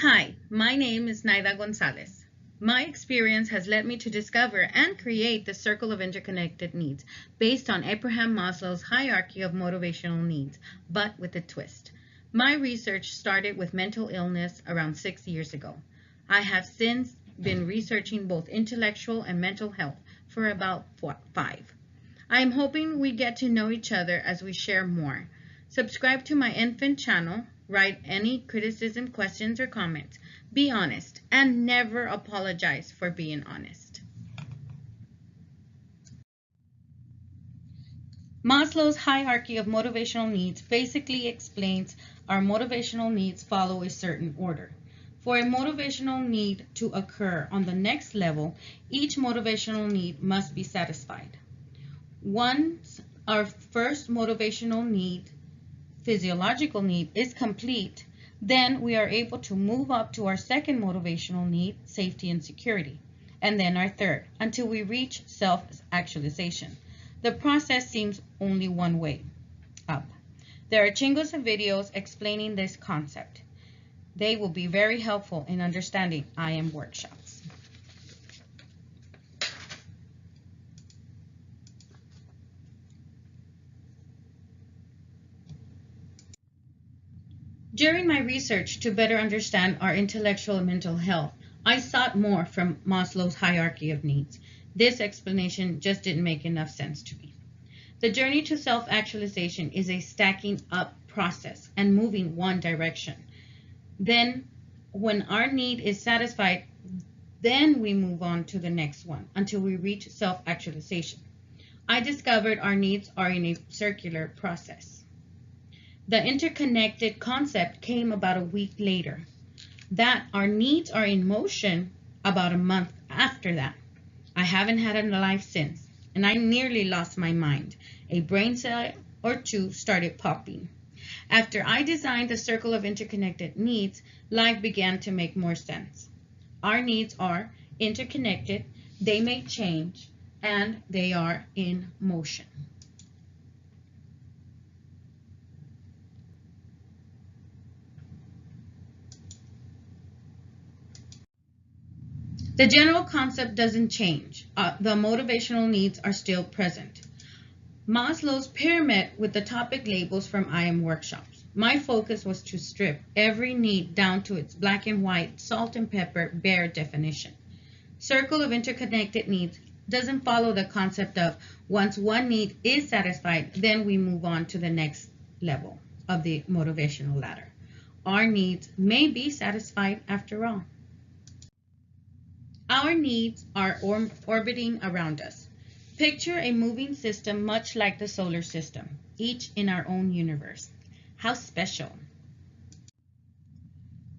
Hi, my name is Naida Gonzalez. My experience has led me to discover and create the circle of interconnected needs based on Abraham Maslow's hierarchy of motivational needs, but with a twist. My research started with mental illness around 6 years ago. I have since been researching both intellectual and mental health for about 5. I am hoping we get to know each other as we share more. Subscribe to my infant channel, write any criticism, questions, or comments. Be honest and never apologize for being honest. Maslow's hierarchy of motivational needs basically explains our motivational needs follow a certain order. For a motivational need to occur on the next level, each motivational need must be satisfied. Once our first motivational need, physiological need, is complete, then we are able to move up to our second motivational need, safety and security, and then our third, until we reach self-actualization. The process seems only one way, up. There are chingos of videos explaining this concept. They will be very helpful in understanding IM workshops. During my research to better understand our intellectual and mental health, I sought more from Maslow's hierarchy of needs. This explanation just didn't make enough sense to me. The journey to self-actualization is a stacking up process and moving one direction. Then, when our need is satisfied, then we move on to the next one until we reach self-actualization. I discovered our needs are in a circular process. The interconnected concept came about a week later. That our needs are in motion about a month after that. I haven't had a life since, and I nearly lost my mind. A brain cell or two started popping. After I designed the circle of interconnected needs, life began to make more sense. Our needs are interconnected, they may change, and they are in motion. The general concept doesn't change. The motivational needs are still present. Maslow's pyramid with the topic labels from IM workshops. My focus was to strip every need down to its black and white, salt and pepper, bare definition. Circle of interconnected needs doesn't follow the concept of once one need is satisfied, then we move on to the next level of the motivational ladder. Our needs may be satisfied after all. Our needs are orbiting around us. Picture a moving system much like the solar system, each in our own universe. How special.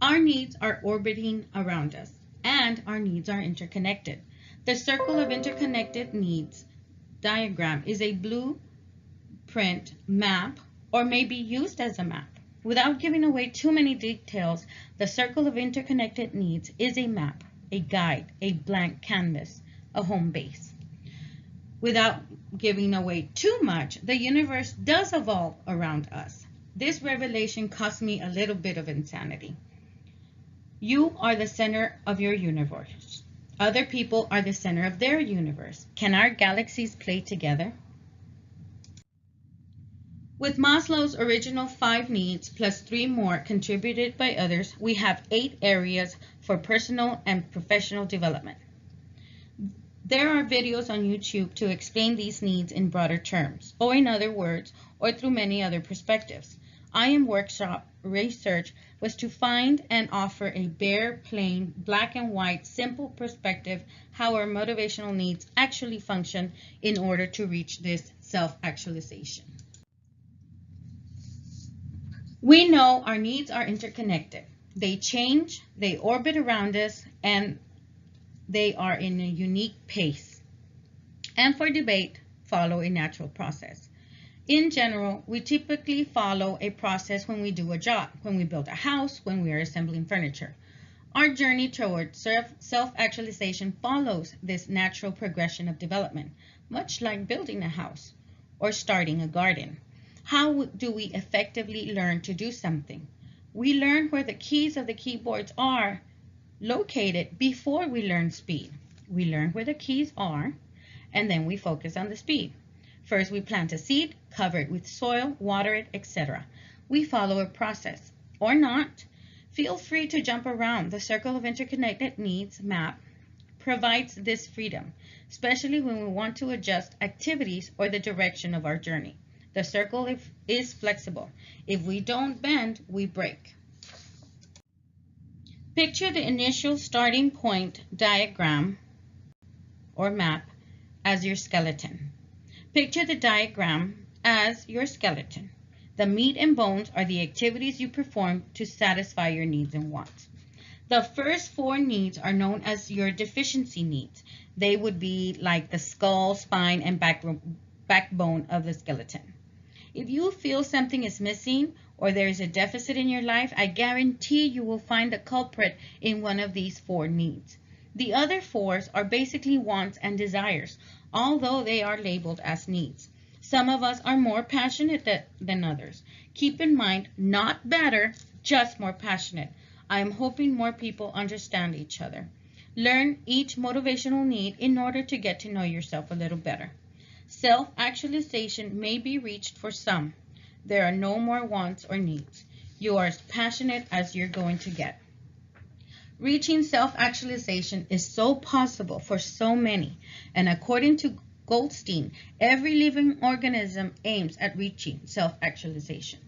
Our needs are orbiting around us, and our needs are interconnected. The circle of interconnected needs diagram is a blueprint map, or may be used as a map. Without giving away too many details, the circle of interconnected needs is a map, a guide, a blank canvas, a home base. Without giving away too much, the universe does evolve around us. This revelation cost me a little bit of insanity. You are the center of your universe. Other people are the center of their universe. Can our galaxies play together? With Maslow's original 5 needs plus 3 more contributed by others, we have 8 areas for personal and professional development. There are videos on YouTube to explain these needs in broader terms, or in other words, or through many other perspectives. IM workshop research was to find and offer a bare, plain, black and white, simple perspective how our motivational needs actually function in order to reach this self-actualization. We know our needs are interconnected. They change, they orbit around us, and they are in a unique pace. And for debate, follow a natural process. In general, we typically follow a process when we do a job, when we build a house, when we are assembling furniture. Our journey towards self-actualization follows this natural progression of development, much like building a house or starting a garden. How do we effectively learn to do something? We learn where the keys of the keyboards are located before we learn speed. We learn where the keys are, and then we focus on the speed. First, we plant a seed, cover it with soil, water it, etc. We follow a process, or not. Feel free to jump around. The circle of interconnected needs map provides this freedom, especially when we want to adjust activities or the direction of our journey. The circle is flexible. If we don't bend, we break. Picture the initial starting point diagram or map as your skeleton. Picture the diagram as your skeleton. The meat and bones are the activities you perform to satisfy your needs and wants. The first 4 needs are known as your deficiency needs. They would be like the skull, spine, and backbone of the skeleton. If you feel something is missing or there is a deficit in your life, I guarantee you will find the culprit in one of these 4 needs. The other 4s are basically wants and desires, although they are labeled as needs. Some of us are more passionate than others. Keep in mind, not better, just more passionate. I am hoping more people understand each other. Learn each motivational need in order to get to know yourself a little better. Self-actualization may be reached for some. There are no more wants or needs. You are as passionate as you're going to get. Reaching self-actualization is so possible for so many, and according to Goldstein, every living organism aims at reaching self-actualization.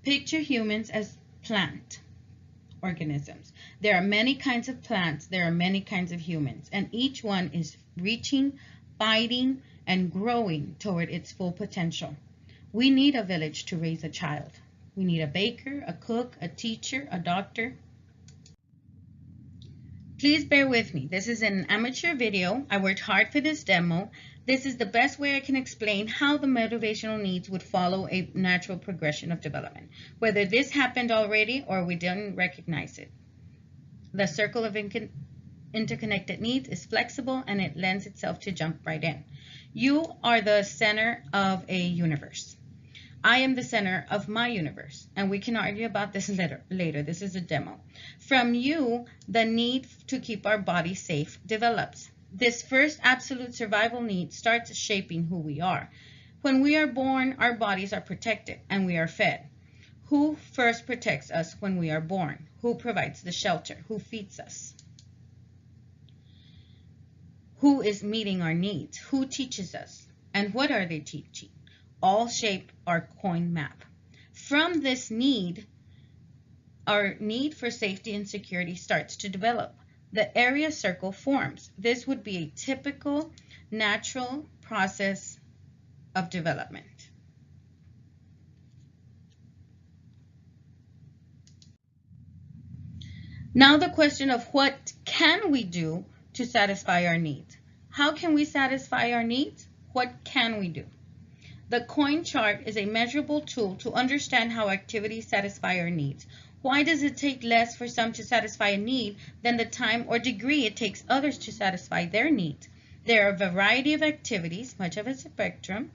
Picture humans as plant organisms. There are many kinds of plants, there are many kinds of humans, and each one is reaching, fighting, and growing toward its full potential. We need a village to raise a child. We need a baker, a cook, a teacher, a doctor. Please bear with me. This is an amateur video. I worked hard for this demo. This is the best way I can explain how the motivational needs would follow a natural progression of development, whether this happened already or we didn't recognize it. The circle of interconnected needs is flexible and it lends itself to jump right in. You are the center of a universe. I am the center of my universe, and we can argue about this later. This is a demo. From you, the need to keep our body safe develops. This first absolute survival need starts shaping who we are. When we are born, our bodies are protected and we are fed. Who first protects us when we are born? Who provides the shelter? Who feeds us? Who is meeting our needs? Who teaches us? And what are they teaching? All shape our coin map. From this need, our need for safety and security starts to develop. The area circle forms. This would be a typical natural process of development. Now the question of what can we do to satisfy our needs? How can we satisfy our needs? What can we do? The coin chart is a measurable tool to understand how activities satisfy our needs. Why does it take less for some to satisfy a need than the time or degree it takes others to satisfy their needs? There are a variety of activities, much of a spectrum,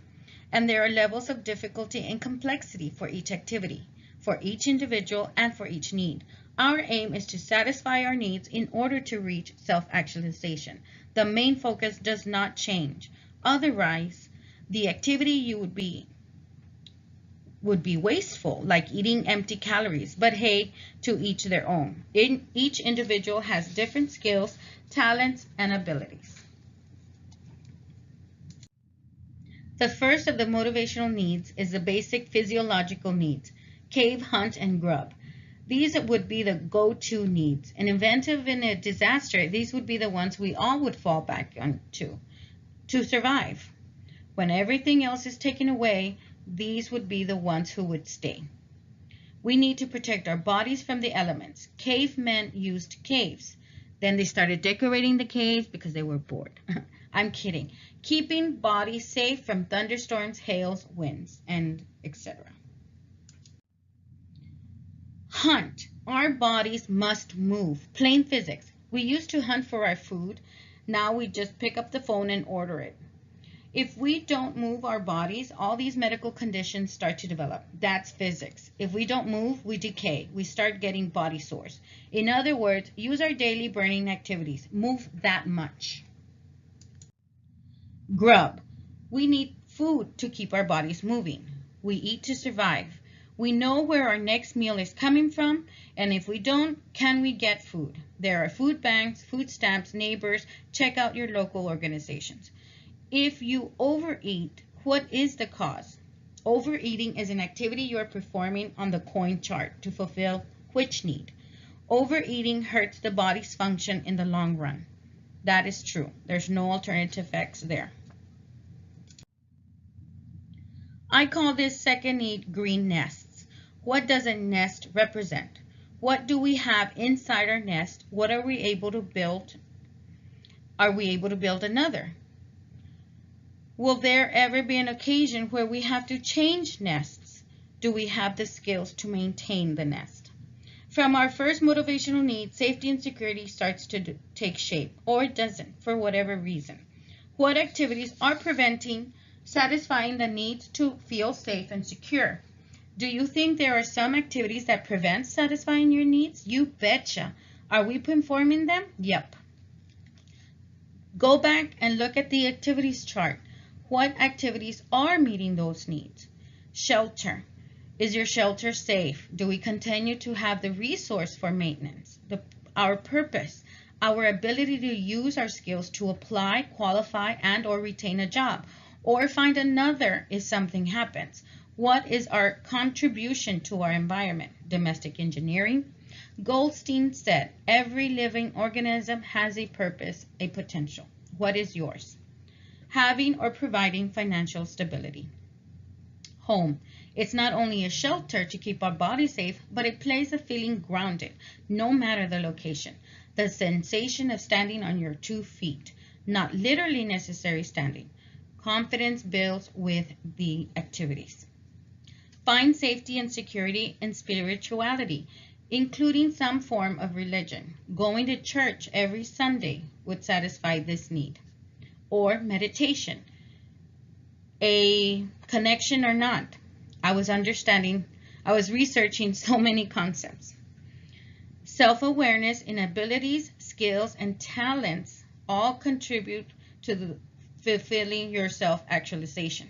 and there are levels of difficulty and complexity for each activity, for each individual, and for each need. Our aim is to satisfy our needs in order to reach self-actualization. The main focus does not change. Otherwise, the activity you would be wasteful, like eating empty calories, but hey, to each their own. Each individual has different skills, talents, and abilities. The first of the motivational needs is the basic physiological needs: cave, hunt, and grub. These would be the go-to needs. An event of a disaster, these would be the ones we all would fall back on to survive. When everything else is taken away, these would be the ones who would stay. We need to protect our bodies from the elements. Cavemen used caves. Then they started decorating the caves because they were bored. I'm kidding. Keeping bodies safe from thunderstorms, hails, winds, and etc. Hunt. Our bodies must move. Plain physics. We used to hunt for our food. Now we just pick up the phone and order it. If we don't move our bodies, all these medical conditions start to develop. That's physics. If we don't move, we decay. We start getting body sores. In other words, use our daily burning activities. Move that much. Grub. We need food to keep our bodies moving. We eat to survive. We know where our next meal is coming from, and if we don't, can we get food? There are food banks, food stamps, neighbors. Check out your local organizations. If you overeat, what is the cause? Overeating is an activity you are performing on the coin chart to fulfill which need? Overeating hurts the body's function in the long run. That is true. There's no alternative effects there. I call this second need green nests. What does a nest represent? What do we have inside our nest? What are we able to build? Are we able to build another? Will there ever be an occasion where we have to change nests? Do we have the skills to maintain the nest? From our first motivational need, safety and security starts to take shape, or it doesn't, for whatever reason. What activities are preventing satisfying the needs to feel safe and secure? Do you think there are some activities that prevent satisfying your needs? You betcha. Are we performing them? Yep. Go back and look at the activities chart. What activities are meeting those needs? Shelter. Is your shelter safe? Do we continue to have the resource for maintenance? Our purpose, our ability to use our skills to apply, qualify, and or retain a job, or find another if something happens. What is our contribution to our environment? Domestic engineering. Goldstein said, every living organism has a purpose, a potential. What is yours? Having or providing financial stability. Home. It's not only a shelter to keep our body safe, but it plays a feeling grounded, no matter the location. The sensation of standing on your 2 feet, not literally necessary standing. Confidence builds with the activities. Find safety and security in spirituality, including some form of religion. Going to church every Sunday would satisfy this need. Or meditation. A connection or not. I was researching so many concepts. Self-awareness in abilities, skills, and talents all contribute to the fulfilling your self-actualization.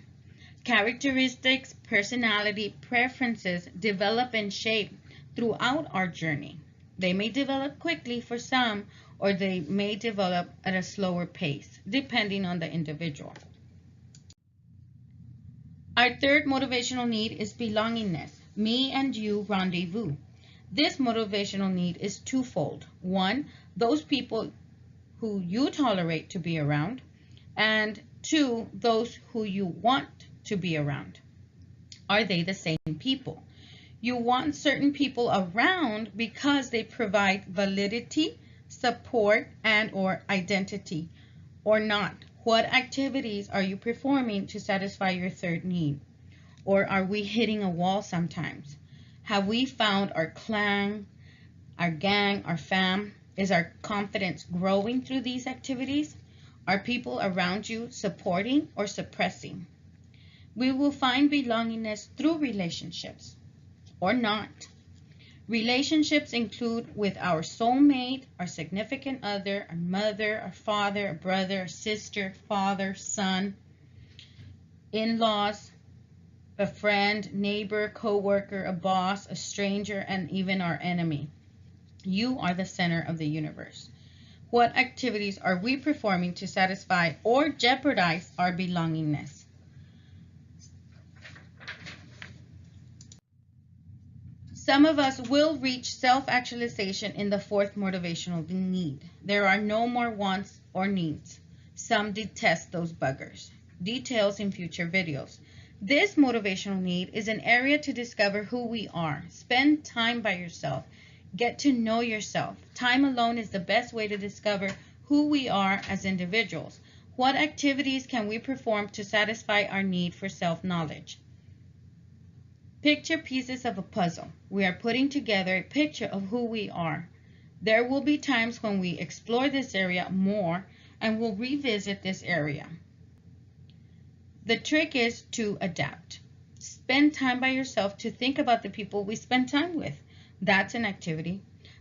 Characteristics, personality, preferences develop and shape throughout our journey. They may develop quickly for some, or they may develop at a slower pace, depending on the individual. Our third motivational need is belongingness. Me and you rendezvous. This motivational need is twofold. One, those people who you tolerate to be around, and two, those who you want to be around. Are they the same people? You want certain people around because they provide validity, support, and or identity, or not. What activities are you performing to satisfy your third need? Or are we hitting a wall sometimes? Have we found our clan, our gang, our fam? Is our confidence growing through these activities? Are people around you supporting or suppressing? We will find belongingness through relationships or not. Relationships include with our soulmate, our significant other, our mother, our father, our brother, our sister, father, son, in-laws, a friend, neighbor, co-worker, a boss, a stranger, and even our enemy. You are the center of the universe. What activities are we performing to satisfy or jeopardize our belongingness? Some of us will reach self-actualization in the fourth motivational need. There are no more wants or needs. Some detest those buggers. Details in future videos. This motivational need is an area to discover who we are. Spend time by yourself. Get to know yourself. Time alone is the best way to discover who we are as individuals. What activities can we perform to satisfy our need for self-knowledge? Picture pieces of a puzzle. We are putting together a picture of who we are. There will be times when we explore this area more and we'll revisit this area. The trick is to adapt. Spend time by yourself to think about the people we spend time with. That's an activity.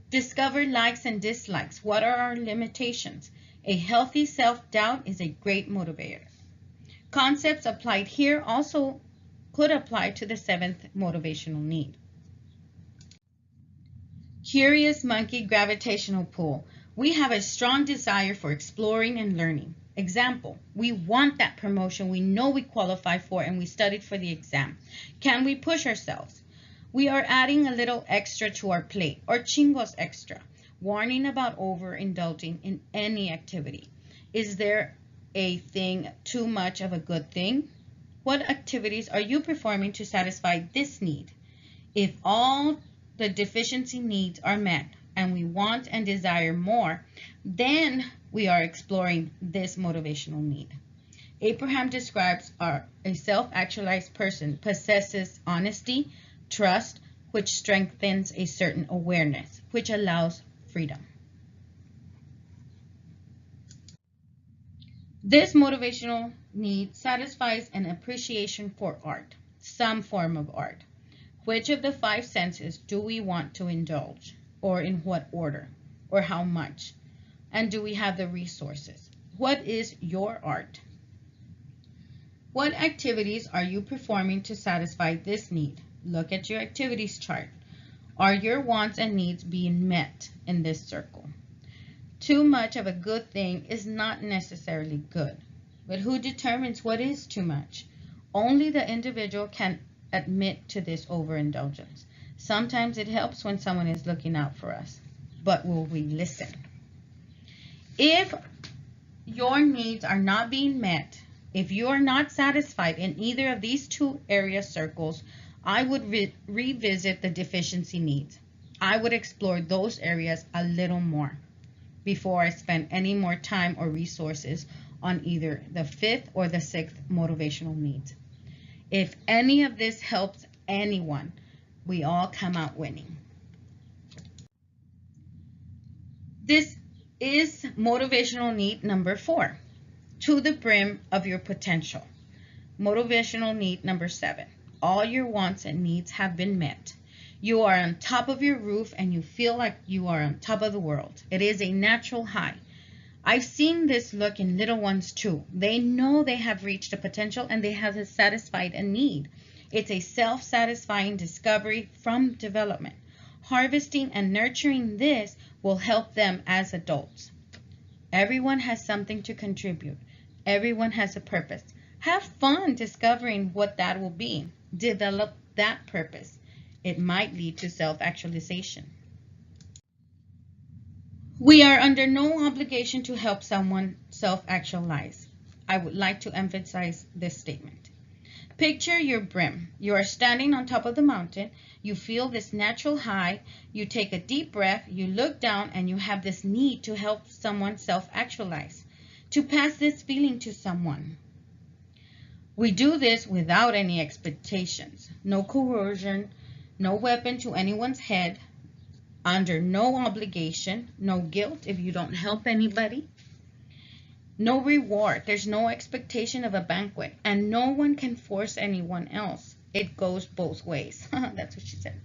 Discover likes and dislikes. What are our limitations? A healthy self-doubt is a great motivator. Concepts applied here also could apply to the seventh motivational need. Curious monkey gravitational pull. We have a strong desire for exploring and learning. Example, we want that promotion we know we qualify for and we studied for the exam. Can we push ourselves? We are adding a little extra to our plate, or chingos extra. Warning about overindulging in any activity. Is there a thing too much of a good thing? What activities are you performing to satisfy this need? If all the deficiency needs are met and we want and desire more, then we are exploring this motivational need. Abraham describes a self-actualized person possesses honesty, trust, which strengthens a certain awareness, which allows freedom. This motivational need satisfies an appreciation for art, some form of art. Which of the five senses do we want to indulge, or in what order, or how much? And do we have the resources? What is your art? What activities are you performing to satisfy this need? Look at your activities chart. Are your wants and needs being met in this circle? Too much of a good thing is not necessarily good, but who determines what is too much? Only the individual can admit to this overindulgence. Sometimes it helps when someone is looking out for us, but will we listen? If your needs are not being met, if you are not satisfied in either of these two area circles, I would revisit the deficiency needs. I would explore those areas a little more before I spend any more time or resources on either the fifth or the sixth motivational needs. If any of this helps anyone, we all come out winning. This is motivational need number 4, to the brim of your potential. Motivational need number 7, all your wants and needs have been met. You are on top of your roof and you feel like you are on top of the world. It is a natural high. I've seen this look in little ones too. They know they have reached a potential and they have satisfied a need. It's a self-satisfying discovery from development. Harvesting and nurturing this will help them as adults. Everyone has something to contribute. Everyone has a purpose. Have fun discovering what that will be. Develop that purpose. It might lead to self-actualization. We are under no obligation to help someone self-actualize. I would like to emphasize this statement. Picture your brim. You are standing on top of the mountain. You feel this natural high. You take a deep breath. You look down and you have this need to help someone self-actualize, to pass this feeling to someone. We do this without any expectations, no coercion, no weapon to anyone's head, under no obligation, no guilt if you don't help anybody, no reward. There's no expectation of a banquet, and no one can force anyone else. It goes both ways. That's what she said.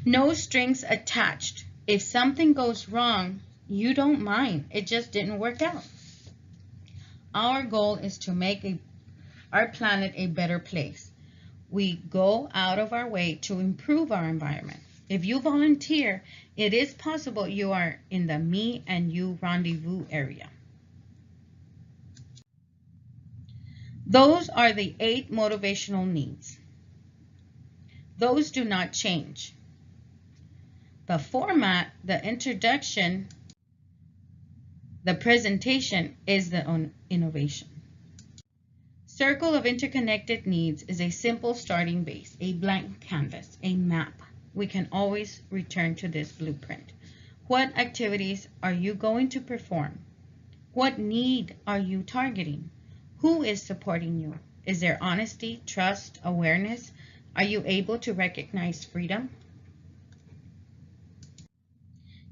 No strings attached. If something goes wrong, you don't mind. It just didn't work out. Our goal is to make our planet a better place. We go out of our way to improve our environment. If you volunteer, it is possible you are in the me and you rendezvous area. Those are the 8 motivational needs. Those do not change. The format, the introduction, the presentation is the innovation. Circle of interconnected needs is a simple starting base, a blank canvas, a map. We can always return to this blueprint. What activities are you going to perform? What need are you targeting? Who is supporting you? Is there honesty, trust, awareness? Are you able to recognize freedom?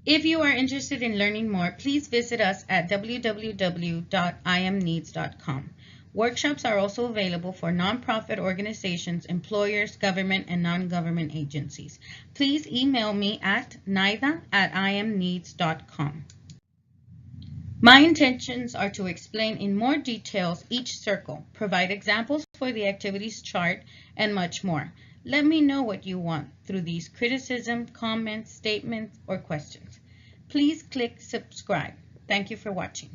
If you are interested in learning more, please visit us at www.imneeds.com. Workshops are also available for nonprofit organizations, employers, government, and non-government agencies. Please email me at naida@imneeds.com. My intentions are to explain in more details each circle, provide examples for the activities chart, and much more. Let me know what you want through these criticism, comments, statements, or questions. Please click subscribe. Thank you for watching.